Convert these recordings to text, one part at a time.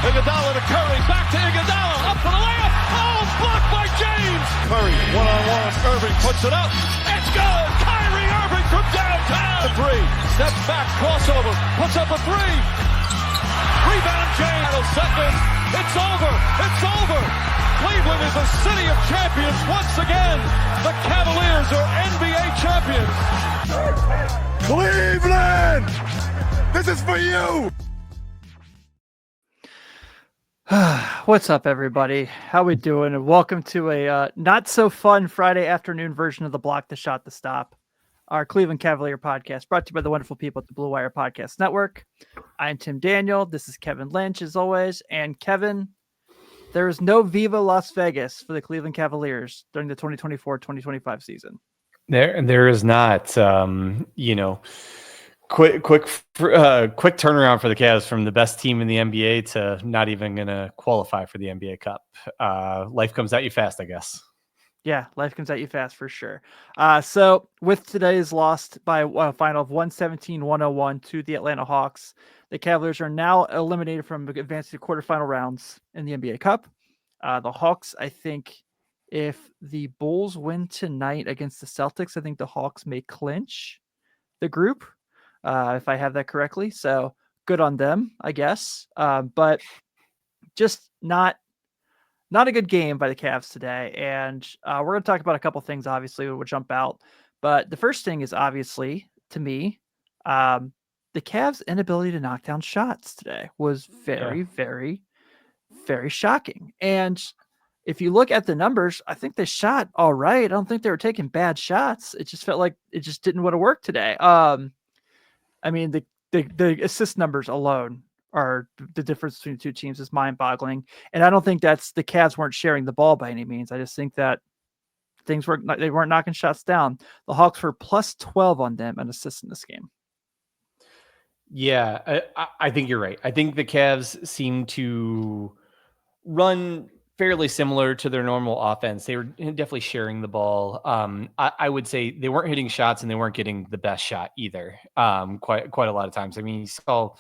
Iguodala to Curry, back to Iguodala, up for the layup. Oh, blocked by James. Curry, one-on-one. Irving puts it up. It's good. Kyrie Irving from downtown. The three, steps back, crossover, puts up a three. Rebound James. Seconds. It's over. It's over. Cleveland is a city of champions once again. The Cavaliers are NBA champions. Cleveland! This is for you! What's up, everybody? How we doing? And welcome to a not so fun Friday afternoon version of the Block the Shot the Stop, our Cleveland Cavalier podcast, brought to you by the wonderful people at the Blue Wire Podcast Network. I'm Tim Daniel. This is Kevin Lynch, as always. And Kevin, there is no Viva Las Vegas for the Cleveland Cavaliers during the 2024-2025 season. There is not. Quick turnaround for the Cavs from the best team in the NBA to not even going to qualify for the NBA Cup. Life comes at you fast, I guess. Yeah, life comes at you fast for sure. So with today's loss by a final of 117-101 to the Atlanta Hawks, the Cavaliers are now eliminated from advancing to quarterfinal rounds in the NBA Cup. The Hawks, I think, if the Bulls win tonight against the Celtics, I think the Hawks may clinch the group. If I have that correctly. So good on them, I guess. But just not a good game by the Cavs today. And we're going to talk about a couple things, obviously, that will jump out. But the first thing is obviously, to me, the Cavs' inability to knock down shots today was very, very shocking. And if you look at the numbers, I think they shot all right. I don't think they were taking bad shots. It just felt like it just didn't want to work today. I mean, the assist numbers alone are the difference between the two teams is mind-boggling. And I don't think that's the Cavs weren't sharing the ball by any means. I just think that they weren't knocking shots down. The Hawks were plus 12 on them and assists in this game. Yeah, I think you're right. I think the Cavs seem to run fairly similar to their normal offense. They were definitely sharing the ball. I would say they weren't hitting shots and they weren't getting the best shot either. Quite a lot of times. I mean, you saw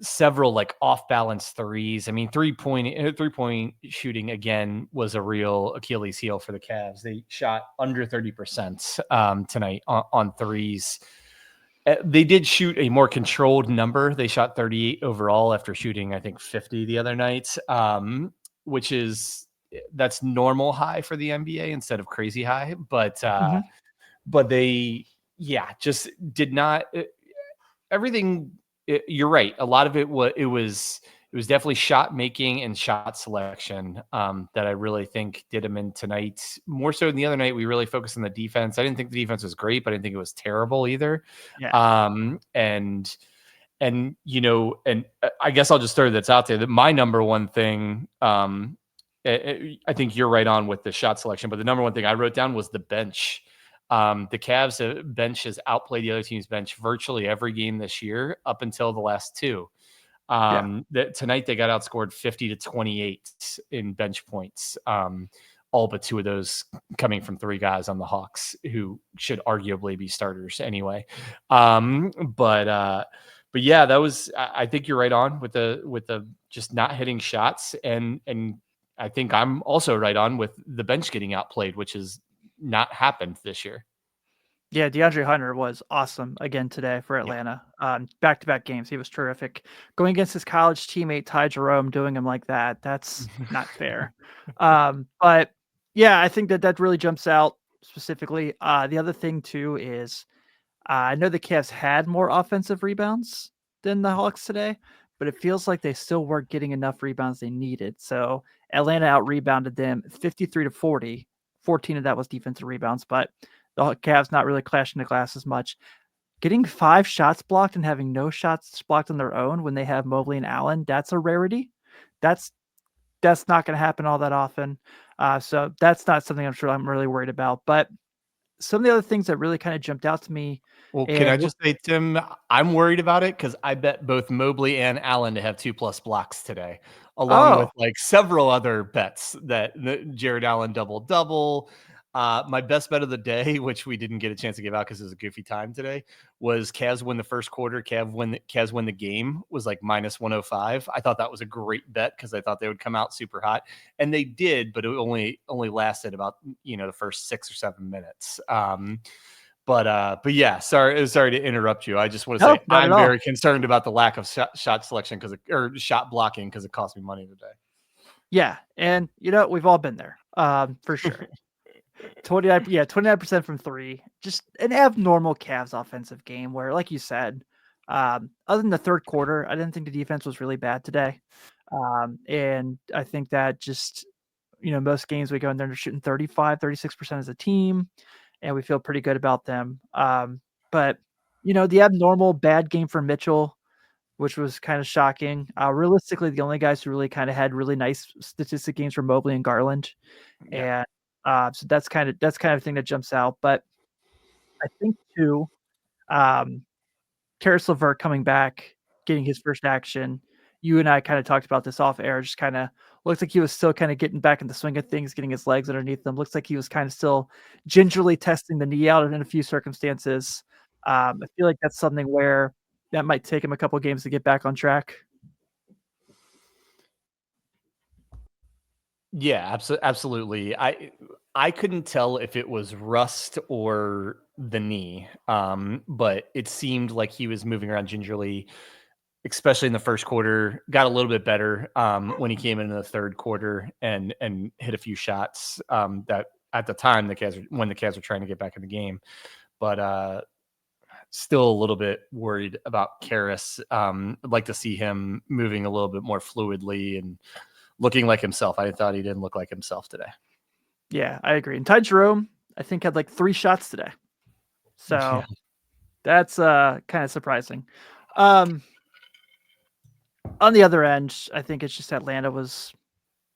several like off balance threes. I mean, three point shooting again was a real Achilles heel for the Cavs. They shot under 30% tonight on threes. They did shoot a more controlled number. They shot 38 overall after shooting, I think, 50 the other night. Which that's normal high for the NBA instead of crazy high, but they, just did not everything. You're right. A lot of it was definitely shot making and shot selection that I really think did them in tonight. More so than the other night, we really focused on the defense. I didn't think the defense was great, but I didn't think it was terrible either. Yeah. And I guess I'll just throw that's out there that my number one thing, I think you're right on with the shot selection, but the number one thing I wrote down was the bench. The Cavs bench has outplayed the other team's bench virtually every game this year up until the last two. Tonight they got outscored 50-28 in bench points. All but two of those coming from three guys on the Hawks who should arguably be starters anyway. But yeah, that was, I think you're right on with the just not hitting shots. And I think I'm also right on with the bench getting outplayed, which has not happened this year. Yeah, DeAndre Hunter was awesome again today for Atlanta. Back-to-back games. He was terrific. Going against his college teammate, Ty Jerome, doing him like that, that's not fair. But yeah, I think that really jumps out specifically. The other thing, too, is I know the Cavs had more offensive rebounds than the Hawks today, but it feels like they still weren't getting enough rebounds they needed. So Atlanta out-rebounded them 53-40. 14 of that was defensive rebounds, but the Cavs not really clashing the glass as much. Getting 5 shots blocked and having no shots blocked on their own when they have Mobley and Allen, that's a rarity. That's not going to happen all that often. So that's not something I'm really worried about. But some of the other things that really kind of jumped out to me. Well, can I just say, Tim, I'm worried about it because I bet both Mobley and Allen to have 2+ blocks today, along with like several other bets that Jared Allen double-double. My best bet of the day, which we didn't get a chance to give out because it was a goofy time today, was Cavs win the first quarter. Cavs win the game was like minus 105. I thought that was a great bet because I thought they would come out super hot, and they did, but it only lasted about the first 6 or 7 minutes. But yeah, sorry to interrupt you. I just want to say not at I'm all. very concerned about the lack of shot selection or shot blocking because it cost me money today. Yeah, and we've all been there, for sure. 29% from three. Just an abnormal Cavs offensive game where, like you said, other than the third quarter, I didn't think the defense was really bad today. And I think that just, most games we go in there and they're shooting 35, 36% as a team, and we feel pretty good about them. But, the abnormal bad game for Mitchell, which was kind of shocking. Realistically, the only guys who really kind of had really nice statistic games were Mobley and Garland. Yeah. And so that's kind of a thing that jumps out. But I think too, Karis LeVert coming back, getting his first action. You and I kind of talked about this off air. Just kind of looks like he was still kind of getting back in the swing of things, getting his legs underneath them. Looks like he was kind of still gingerly testing the knee out in a few circumstances. I feel like that's something where that might take him a couple games to get back on track. Yeah, absolutely. I couldn't tell if it was rust or the knee, but it seemed like he was moving around gingerly, especially in the first quarter. Got a little bit better when he came in the third quarter and hit a few shots that at the time when the Cavs were trying to get back in the game, but still a little bit worried about Karis. I'd like to see him moving a little bit more fluidly and looking like himself. I thought he didn't look like himself today. Yeah, I agree. And Ty Jerome, I think, had like 3 shots today. So that's kind of surprising. On the other end, I think it's just Atlanta was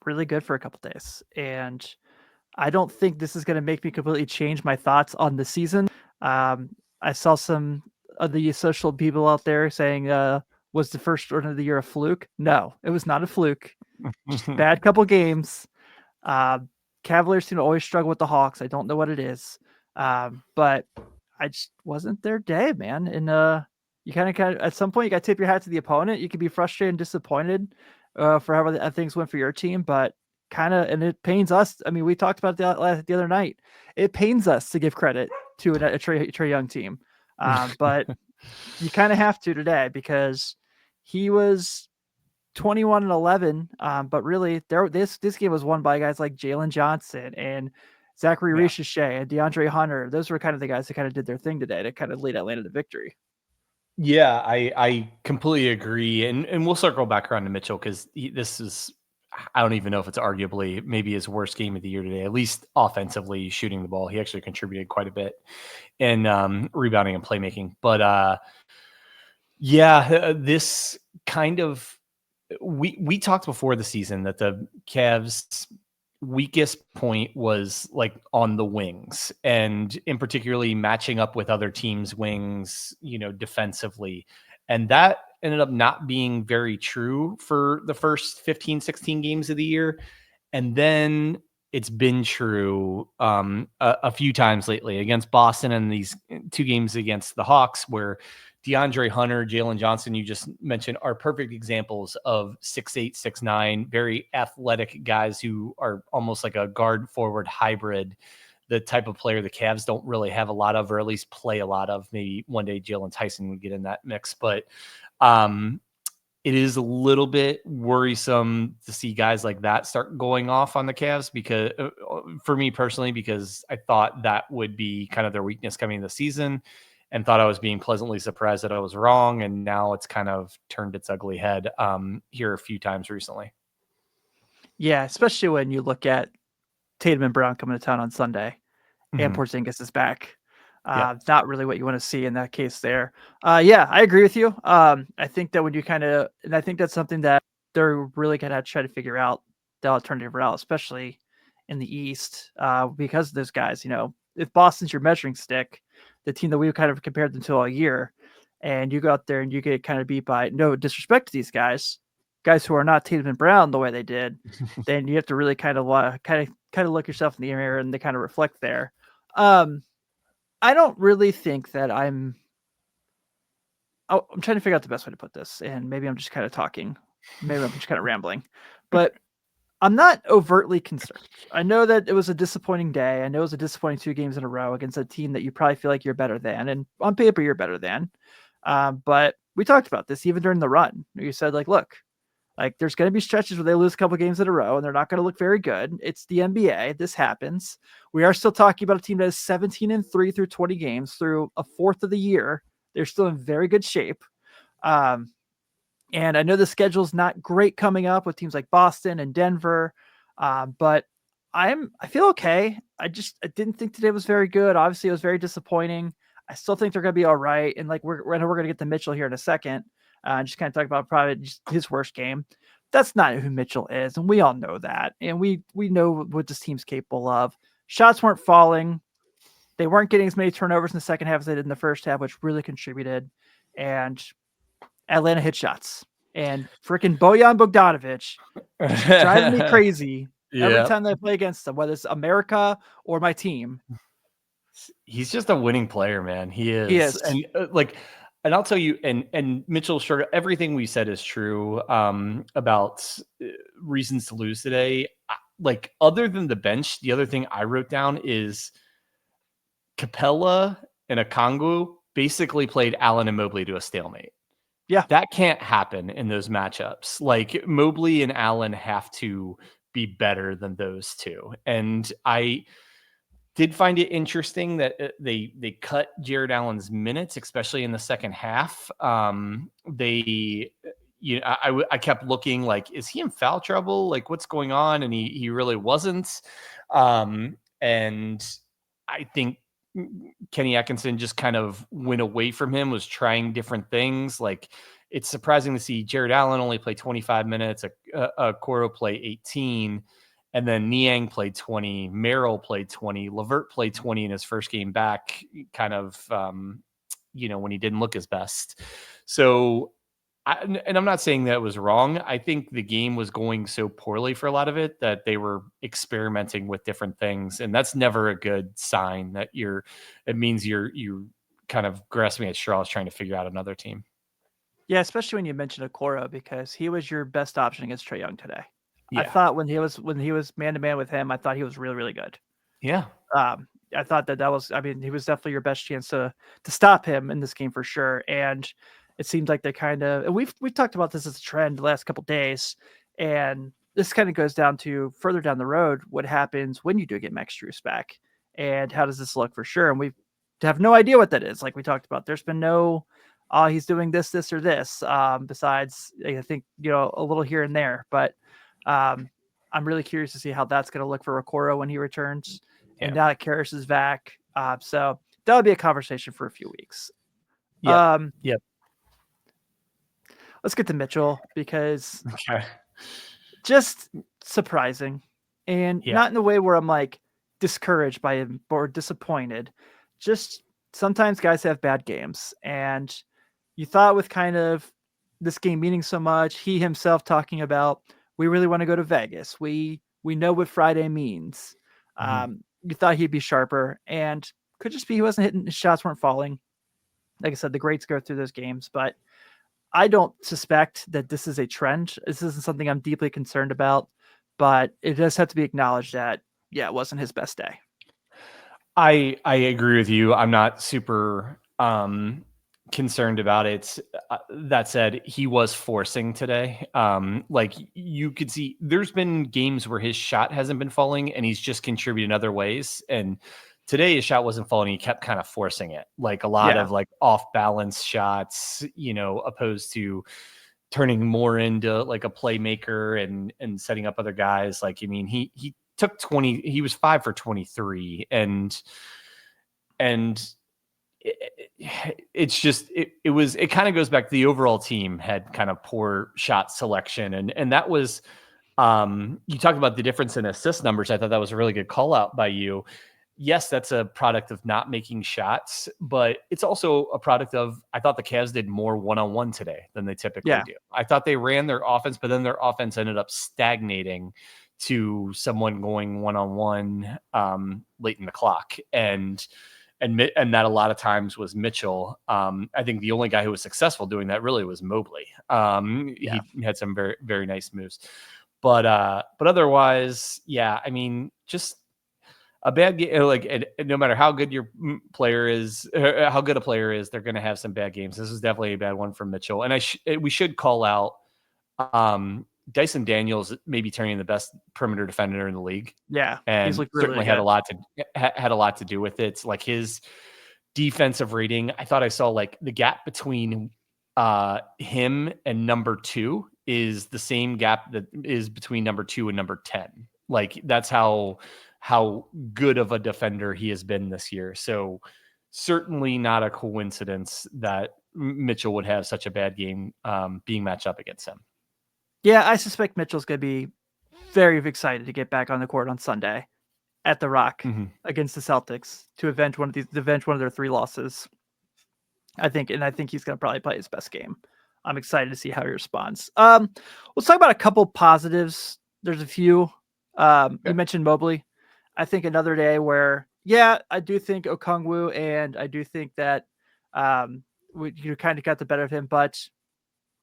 really good for a couple days. And I don't think this is going to make me completely change my thoughts on the season. I saw some of the social people out there saying, was the first run of the year a fluke? No, it was not a fluke. Just bad couple games. Cavaliers seem to always struggle with the Hawks. I don't know what it is. But I just wasn't their day, man. And you kind of at some point you got to tip your hat to the opponent. You could be frustrated and disappointed for how things went for your team, but and it pains us. I mean, we talked about that the other night. It pains us to give credit to a Trae Young team, but you kind of have to today because he was 21-11. But really, this game was won by guys like Jalen Johnson and Zachary Ricochet and DeAndre Hunter. Those were kind of the guys that kind of did their thing today to kind of lead Atlanta to victory. Yeah, I completely agree. And we'll circle back around to Mitchell because this is, I don't even know if it's arguably maybe his worst game of the year today, at least offensively shooting the ball. He actually contributed quite a bit in rebounding and playmaking. But this kind of, we talked before the season that the Cavs' weakest point was like on the wings, and in particularly matching up with other teams' wings, defensively. And that ended up not being very true for the first 15, 16 games of the year. And then it's been true a few times lately against Boston and these 2 games against the Hawks, where DeAndre Hunter, Jalen Johnson, you just mentioned, are perfect examples of 6'8", 6'9", very athletic guys who are almost like a guard forward hybrid, the type of player the Cavs don't really have a lot of, or at least play a lot of. Maybe one day Jalen Tyson would get in that mix, but it is a little bit worrisome to see guys like that start going off on the Cavs, because for me personally, because I thought that would be kind of their weakness coming into the season, and thought I was being pleasantly surprised that I was wrong. And now it's kind of turned its ugly head here a few times recently. Yeah, especially when you look at Tatum and Brown coming to town on Sunday, and Porzingis is back. Not really what you want to see in that case there. Yeah, I agree with you. I think that when you and I think that's something that they're really going to try to figure out the alternative route, especially in the East, because of those guys. If Boston's your measuring stick, the team that we kind of compared them to all year, and you go out there and you get kind of beat by, no disrespect to these guys who are not Tatum and Brown the way they did, then you have to really kind of kind of look yourself in the mirror and they kind of reflect there. I don't really think that I'm trying to figure out the best way to put this, and maybe I'm just kind of talking. Maybe I'm just kind of rambling, but I'm not overtly concerned. I know that it was a disappointing day. I know it was a disappointing 2 games in a row against a team that you probably feel like you're better than, and on paper you're better than. But we talked about this even during the run. You said like, look, like there's going to be stretches where they lose a couple games in a row and they're not going to look very good. It's the NBA. This happens. We are still talking about a team that is 17-3 through 20 games through a fourth of the year. They're still in very good shape. And I know the schedule's not great coming up with teams like Boston and Denver, but I feel okay. I didn't think today was very good. Obviously, it was very disappointing. I still think they're going to be all right. And like we're going to get to Mitchell here in a second. Just kind of talk about probably just his worst game. That's not who Mitchell is, and we all know that. And we know what this team's capable of. Shots weren't falling. They weren't getting as many turnovers in the second half as they did in the first half, which really contributed. And Atlanta hit shots. And freaking Bojan Bogdanovic driving me crazy every time they play against them, whether it's America or my team. He's just a winning player, man. He is. He is. And and I'll tell you, and Mitchell, sure, everything we said is true about reasons to lose today. Like, other than the bench, the other thing I wrote down is Capella and Okongwu basically played Allen and Mobley to a stalemate. Yeah. That can't happen in those matchups. Like, Mobley and Allen have to be better than those two. And I did find it interesting that they cut Jared Allen's minutes, especially in the second half. I kept looking like, is he in foul trouble? Like, what's going on? And he really wasn't. And I think Kenny Atkinson just kind of went away from him, was trying different things. Like, it's surprising to see Jared Allen only play 25 minutes, Coro play 18, and then Niang played 20, Merrill played 20, LeVert played 20 in his first game back, kind of, when he didn't look his best. So, and I'm not saying that was wrong. I think the game was going so poorly for a lot of it that they were experimenting with different things. And that's never a good sign that it means you're kind of grasping at straws trying to figure out another team. Yeah, especially when you mentioned Okoro, because he was your best option against Trae Young today. Yeah. I thought when he was man to man with him, I thought he was really, really good. Yeah. I thought that was, he was definitely your best chance to stop him in this game for sure. And it seems like they kind of, and we've talked about this as a trend the last couple of days, and this kind of goes down to further down the road what happens when you do get Max Strus back, and how does this look for sure. And we have no idea what that is. Like we talked about, there's been no, he's doing this or this. Besides, I think a little here and there, but I'm really curious to see how that's going to look for Okoro when he returns. Yeah. And now that Karras is back, so that'll be a conversation for a few weeks. Yep. Let's get to Mitchell, because just surprising, and not in the way where I'm like discouraged by him or disappointed. Just sometimes guys have bad games, and you thought with kind of this game meaning so much, he himself talking about, we really want to go to Vegas. We know what Friday means. You thought he'd be sharper, and could just be he wasn't hitting, his shots weren't falling. Like I said, the greats go through those games, but I don't suspect that this is a trend. This isn't something I'm deeply concerned about, but it does have to be acknowledged that, it wasn't his best day. I agree with you. I'm not super concerned about it. That said, he was forcing today. Like, you could see there's been games where his shot hasn't been falling and he's just contributed in other ways. And today his shot wasn't falling. He kept kind of forcing it, like a lot of like off balance shots, opposed to turning more into like a playmaker and setting up other guys. Like, he took 20, he was 5 for 23, and it's just, it kind of goes back to the overall team had kind of poor shot selection. And that was, you talked about the difference in assist numbers. I thought that was a really good call out by you. Yes, that's a product of not making shots, but it's also a product of, I thought the Cavs did more one-on-one today than they typically do. I thought they ran their offense, but then their offense ended up stagnating to someone going one-on-one late in the clock. And that a lot of times was Mitchell. I think the only guy who was successful doing that really was Mobley. He had some very, very nice moves, but otherwise, yeah, I mean, just a bad game. Like, no matter how good your player is, how good a player is, they're going to have some bad games. This is definitely a bad one from Mitchell. And we should call out Dyson Daniels, maybe turning the best perimeter defender in the league. Yeah, and he's looked certainly really had good. a lot to do with it. It's like his defensive rating. I thought I saw like the gap between him and number 2 is the same gap that is between number 2 and number 10. Like, that's how good of a defender he has been this year. So certainly not a coincidence that Mitchell would have such a bad game being matched up against him. Yeah, I suspect Mitchell's going to be very excited to get back on the court on Sunday at the Rock against the Celtics to avenge one of their 3 losses. I think he's going to probably play his best game. I'm excited to see how he responds. Let's talk about a couple positives. There's a few. You mentioned Mobley. I think another day where, I do think Okongwu, and I do think that you kind of got the better of him, but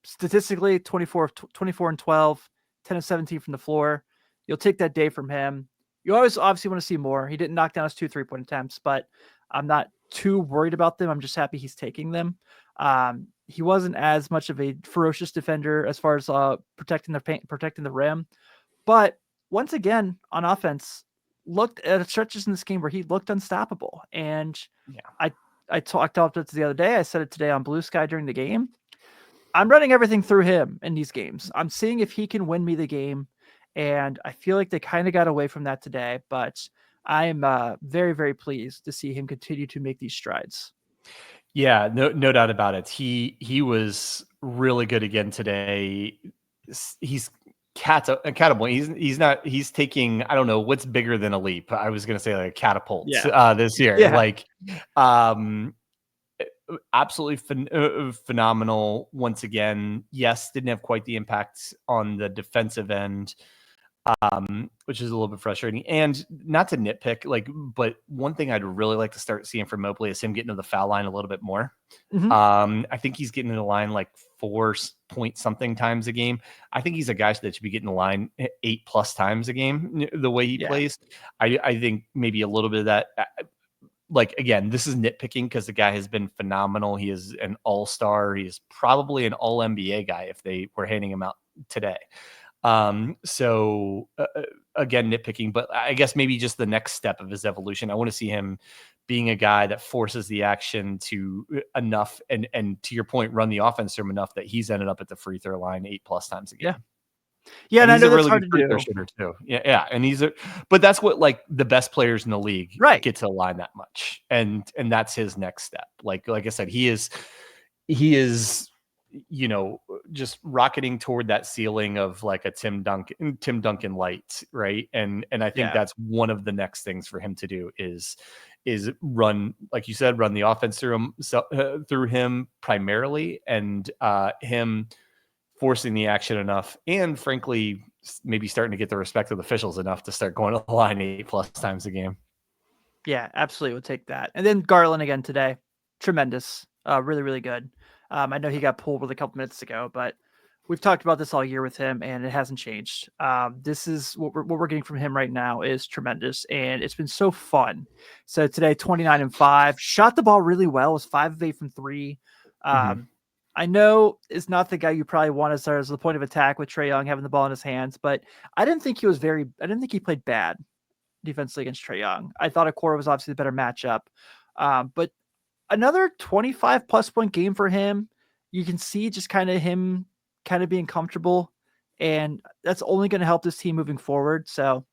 statistically 24 and 12, 10 and 17 from the floor. You'll take that day from him. You always obviously want to see more. He didn't knock down his 2 3-point attempts, but I'm not too worried about them. I'm just happy he's taking them. He wasn't as much of a ferocious defender as far as protecting the paint, protecting the rim, but once again on offense, looked at stretches in this game where he looked unstoppable. And I talked about it the other day. I said it today on Blue Sky during the game. I'm running everything through him in these games. I'm seeing if he can win me the game. And I feel like they kind of got away from that today, but I'm very, very pleased to see him continue to make these strides. Yeah, no doubt about it. He was really good again today. He's catapult. He's taking, I don't know what's bigger than a leap. I was going to say like a catapult this year. Yeah. Like, absolutely phenomenal once again. Yes, didn't have quite the impact on the defensive end, which is a little bit frustrating. And not to nitpick, but one thing I'd really like to start seeing from Mobley is him getting to the foul line a little bit more. I think he's getting to the line like 4 point something times a game. I think he's a guy that should be getting the line 8+ times a game. The way he plays, I think maybe a little bit of that. Like, again, this is nitpicking because the guy has been phenomenal. He is an all-star. He is probably an all-NBA guy if they were handing him out today. So again, nitpicking, but I guess maybe just the next step of his evolution. I want to see him being a guy that forces the action to enough and to your point, run the offense through him enough that he's ended up at the free throw line 8+ times a game. Yeah, and I know that's hard to do. Shooter too. Yeah, and but that's what like the best players in the league get to the line that much, and that's his next step. Like I said, he is, just rocketing toward that ceiling of like a Tim Duncan light, right? And I think that's one of the next things for him to do is run, like you said, run the offense through him primarily, and him forcing the action enough, and frankly, maybe starting to get the respect of the officials enough to start going to the line 8+ times a game. Yeah, absolutely. We'll take that. And then Garland again today. Tremendous. Really, really good. I know he got pulled with a couple minutes ago, but we've talked about this all year with him, and it hasn't changed. This is what we're getting from him right now is tremendous, and it's been so fun. So today, 29 and 5, shot the ball really well. Was 5 of 8 from 3. I know it's not the guy you probably want as the point of attack with Trae Young having the ball in his hands, but I didn't think he played bad defensively against Trae Young. I thought Okoro was obviously the better matchup. But another 25+ point game for him. You can see just kind of him kind of being comfortable, and that's only going to help this team moving forward. So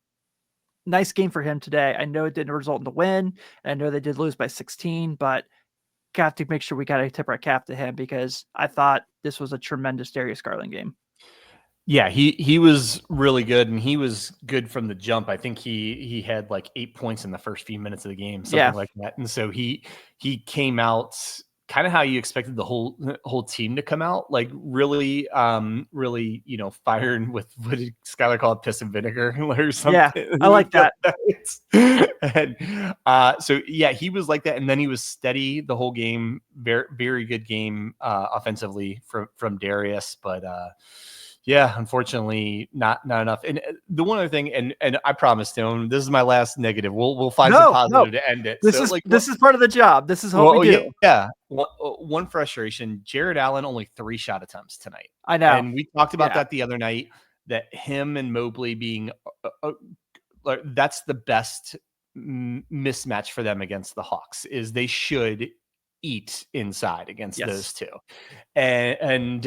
nice game for him today. I know it didn't result in the win. And I know they did lose by 16, but got to make sure we got to tip our cap to him because I thought this was a tremendous Darius Garland game. Yeah, he was really good, and he was good from the jump. I think he had like 8 points in the first few minutes of the game, something like that. And so he came out kind of how you expected the whole team to come out, like really, really, firing with, what did Skylar call it, piss and vinegar or something? Yeah, I like that. And so yeah, he was like that, and then he was steady the whole game. Very, very good game offensively from Darius, but yeah, unfortunately, not enough. And the one other thing, and I promised him, this is my last negative. We'll find some positive to end it. This is part of the job. This is what we do. Yeah. One frustration: Jared Allen only 3 shot attempts tonight. I know, and we talked about that the other night. That him and Mobley being that's the best mismatch for them against the Hawks. Is they should eat inside against those two, and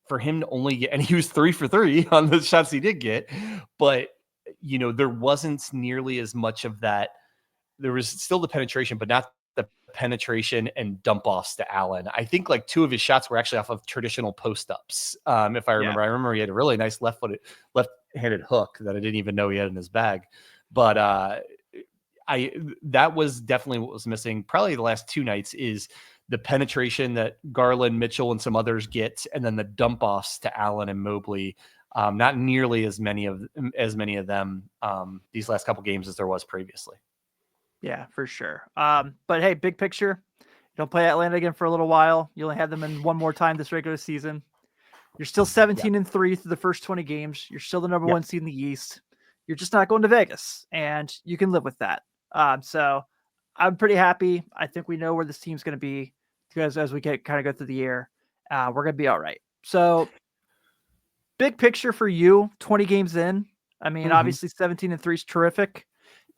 for him to only get, and he was 3 for 3 on the shots he did get, but there wasn't nearly as much of that. There was still the penetration, but not the penetration and dump offs to Allen. I think like 2 of his shots were actually off of traditional post ups. If I remember, I remember he had a really nice left-handed hook that I didn't even know he had in his bag. But that was definitely what was missing. Probably the last 2 nights is the penetration that Garland, Mitchell, and some others get, and then the dump offs to Allen and Mobley. Not nearly as many of them these last couple games as there was previously. Yeah, for sure. But hey, big picture, you don't play Atlanta again for a little while. You only had them in one more time this regular season. You're still 17-3 through the first 20 games. You're still the number 1 seed in the East. You're just not going to Vegas, and you can live with that. So I'm pretty happy. I think we know where this team's going to be because as we kind of go through the year, we're going to be all right. So big picture for you, 20 games in. I mean, obviously 17-3 is terrific.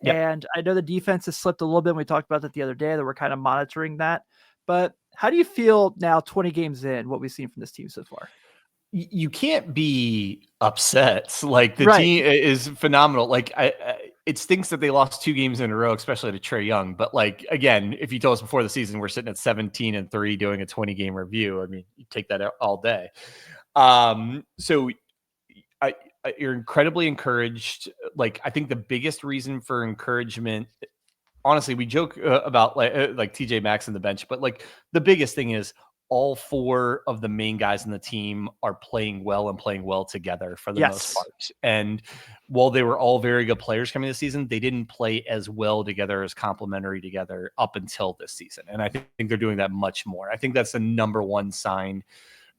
Yep. And I know the defense has slipped a little bit. We talked about that the other day, that we're kind of monitoring that. But how do you feel now, 20 games in, what we've seen from this team so far? You can't be upset. Like the team is phenomenal. Like it stinks that they lost 2 games in a row, especially to Trae Young. But like, again, if you told us before the season, we're sitting at 17-3 doing a 20 game review. I mean, you take that all day. So you're incredibly encouraged. Like, I think the biggest reason for encouragement, honestly, we joke about like TJ Maxx in the bench, but like the biggest thing is all 4 of the main guys in the team are playing well together for the most part. And while they were all very good players coming this season, they didn't play as well together, as complementary together up until this season. And I think they're doing that much more. I think that's the number 1 sign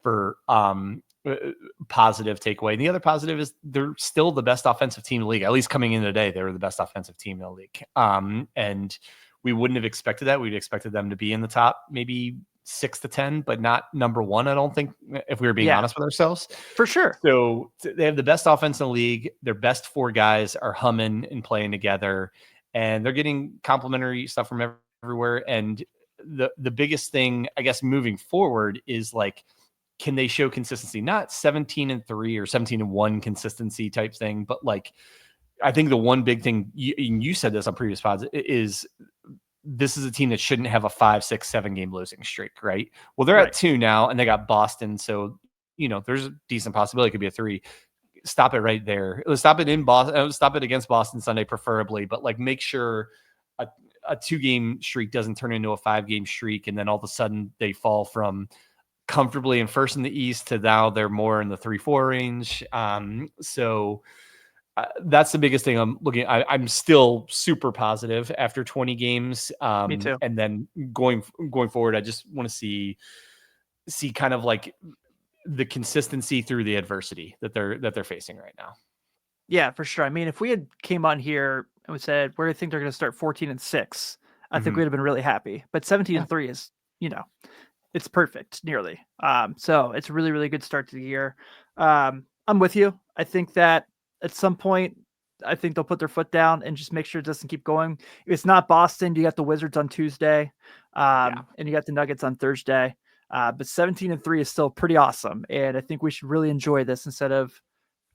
for positive takeaway. And the other positive is they're still the best offensive team in the league. At least coming in today, they were the best offensive team in the league. And we wouldn't have expected that. We'd expected them to be in the top, maybe 6 to 10, but not number 1. I don't think, if we were being honest with ourselves. For sure. So they have the best offense in the league. Their best 4 guys are humming and playing together, and they're getting complimentary stuff from everywhere. And the biggest thing, I guess, moving forward is like, can they show consistency? Not 17-3 or 17-1 consistency type thing, but like, I think the one big thing, you said this on previous pods, is this is a team that shouldn't have a 5, 6, 7 game losing streak, right? Well, they're at 2 now, and they got Boston, so there's a decent possibility it could be a 3. Stop it right there. Stop it in Boston. Stop it against Boston Sunday, preferably, but like make sure a 2 game streak doesn't turn into a 5 game streak, and then all of a sudden they fall from comfortably in first in the East to now they're more in the 3-4 range. So that's the biggest thing I'm looking at. I'm still super positive after 20 games. Me too. And then going forward, I just want to see kind of like the consistency through the adversity that they're facing right now. Yeah, for sure. I mean, if we had came on here and we said, where do you think they're going to start 14-6? I think we'd have been really happy. But 17-3 is, it's perfect, nearly. So it's a really, really good start to the year. I'm with you. I think that at some point, I think they'll put their foot down and just make sure it doesn't keep going. If it's not Boston, you got the Wizards on Tuesday, and you got the Nuggets on Thursday. But 17-3 is still pretty awesome. And I think we should really enjoy this instead of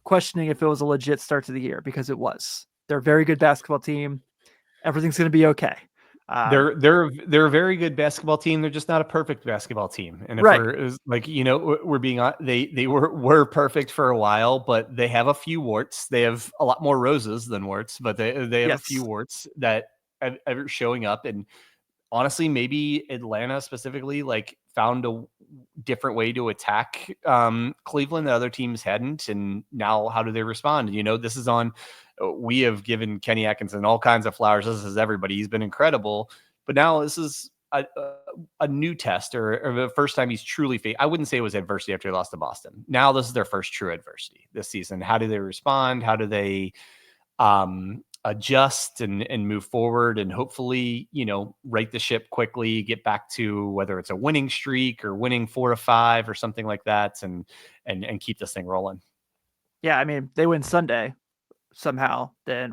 questioning if it was a legit start to the year, because it was. They're a very good basketball team. Everything's going to be okay. They're a very good basketball team. They're just not a perfect basketball team. And if we're like, we're being on, they were perfect for a while, but they have a few warts. They have a lot more roses than warts, but they have a few warts that are showing up. And honestly, maybe Atlanta specifically found a different way to attack Cleveland that other teams hadn't. And now how do they respond? This is on, we have given Kenny Atkinson all kinds of flowers. This is everybody. He's been incredible. But now this is a new test or the first time he's truly I wouldn't say it was adversity after he lost to Boston. Now this is their first true adversity this season. How do they respond? How do they adjust and move forward and hopefully, right the ship quickly, get back to whether it's a winning streak or winning 4 of 5 or something like that and keep this thing rolling. Yeah. I mean, they win Sunday somehow, then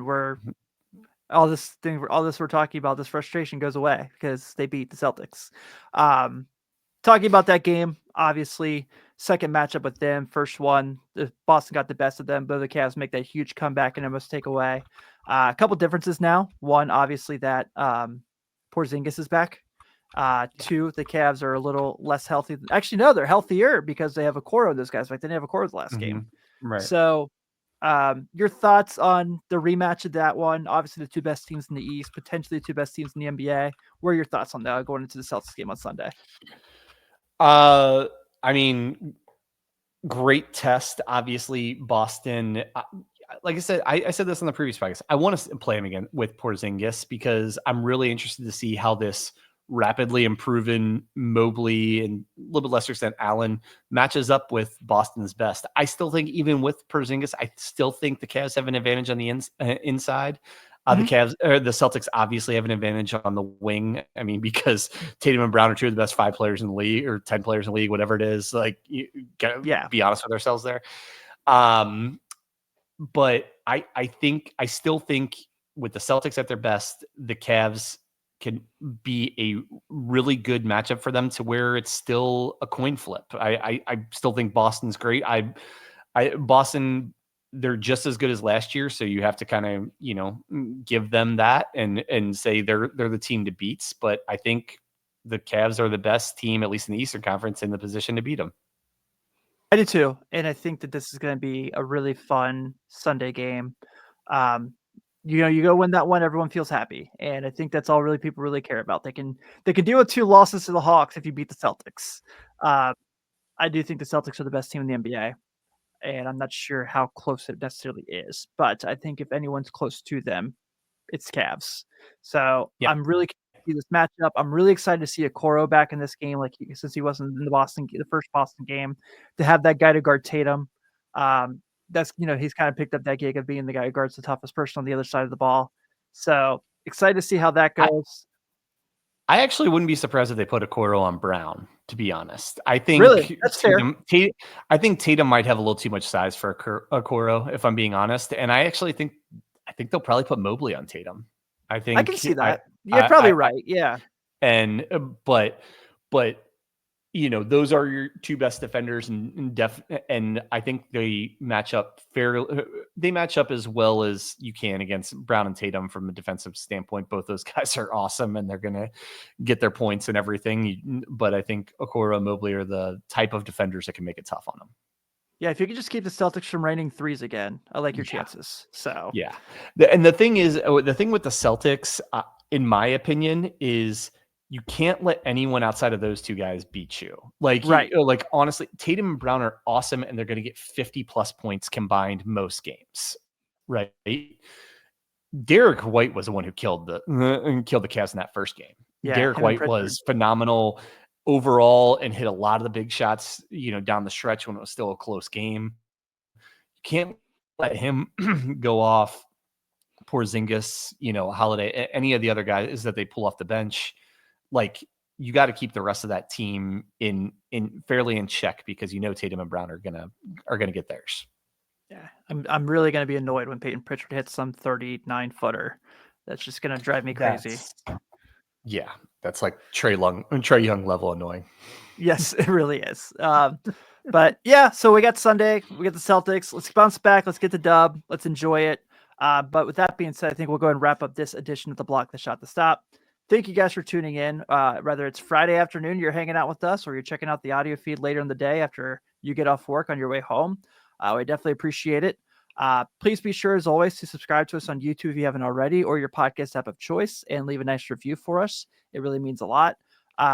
all this we're talking about, this frustration goes away because they beat the Celtics. Talking about that game, obviously, second matchup with them, first one, Boston got the best of them, but the Cavs make that huge comeback and almost take away. A couple differences now. One, obviously, that Porzingis is back. Two, the Cavs are a little less healthy. Actually, no, they're healthier because they have Okoro. Those guys, like they didn't have Okoro the last game. Right. So, your thoughts on the rematch of that one? Obviously, the two best teams in the East, potentially the two best teams in the NBA. What are your thoughts on that going into the Celtics game on Sunday? I mean, great test. Obviously, Boston. Like I said, I said this on the previous podcast. I want to play him again with Porzingis because I'm really interested to see how this rapidly improving Mobley and a little bit lesser extent Allen matches up with Boston's best. I still think even with Porzingis, I still think the Cavs have an advantage on the inside. The Cavs or the Celtics obviously have an advantage on the wing. I mean, because Tatum and Brown are two of the best 5 players in the league or 10 players in the league, whatever it is. Like, you gotta be honest with ourselves there. But I still think with the Celtics at their best, the Cavs can be a really good matchup for them to where it's still a coin flip. I still think Boston's great. Boston, they're just as good as last year. So you have to kind of, give them that and say they're the team to beat. But I think the Cavs are the best team, at least in the Eastern Conference, in the position to beat them. I do too. And I think that this is going to be a really fun Sunday game. You go win that one, everyone feels happy. And I think that's all really people really care about. They can deal with 2 losses to the Hawks if you beat the Celtics. I do think the Celtics are the best team in the NBA. And I'm not sure how close it necessarily is, but I think if anyone's close to them, it's Cavs. So I'm really excited to see this matchup. I'm really excited to see Okoro back in this game, since he wasn't in the first Boston game, to have that guy to guard Tatum. That's he's kind of picked up that gig of being the guy who guards the toughest person on the other side of the ball. So excited to see how that goes. I actually wouldn't be surprised if they put Okoro on Brown, to be honest. I think really, that's Tatum, I think Tatum might have a little too much size for Okoro, if I'm being honest. And I actually think they'll probably put Mobley on Tatum. I can see that. You're probably right. Yeah. And but those are your 2 best defenders and I think they match up fairly. They match up as well as you can against Brown and Tatum from a defensive standpoint. Both those guys are awesome and they're going to get their points and everything. But I think Okoro and Mobley are the type of defenders that can make it tough on them. Yeah, if you could just keep the Celtics from raining threes again, I like your chances. So yeah, and the thing is, the thing with the Celtics, in my opinion, is you can't let anyone outside of those 2 guys beat you. Right. Honestly, Tatum and Brown are awesome, and they're going to get 50+ points combined most games. Right. Derek White was the one who killed the Cavs in that first game. Yeah, Derek White was phenomenal overall and hit a lot of the big shots, down the stretch when it was still a close game. You can't let him go off. Porzingis, Holiday, any of the other guys that they pull off the bench. You got to keep the rest of that team in fairly in check because Tatum and Brown are gonna get theirs. Yeah, I'm really gonna be annoyed when Peyton Pritchard hits some 39-footer. That's just gonna drive me crazy. That's like Trae Young level annoying. Yes, it really is. But yeah, so we got Sunday, we got the Celtics. Let's bounce back. Let's get the dub. Let's enjoy it. But with that being said, I think we'll go ahead and wrap up this edition of the Block the Shot the Stop. Thank you guys for tuning in. Whether it's Friday afternoon, you're hanging out with us, or you're checking out the audio feed later in the day after you get off work on your way home. We definitely appreciate it. Please be sure, as always, to subscribe to us on YouTube if you haven't already, or your podcast app of choice, and leave a nice review for us. It really means a lot.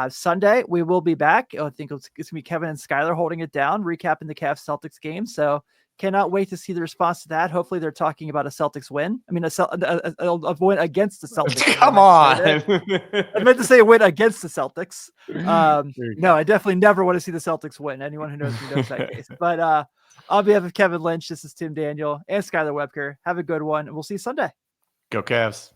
Sunday, we will be back. I think it's going to be Kevin and Skylar holding it down, recapping the Cavs Celtics game. So cannot wait to see the response to that. Hopefully they're talking about a Celtics win. I mean, a win against the Celtics. Come on. I meant to say a win against the Celtics. No, I definitely never want to see the Celtics win. Anyone who knows me knows that case. But on behalf of Kevin Lynch, this is Tim Daniel and Skylar Webker. Have a good one. And we'll see you Sunday. Go Cavs.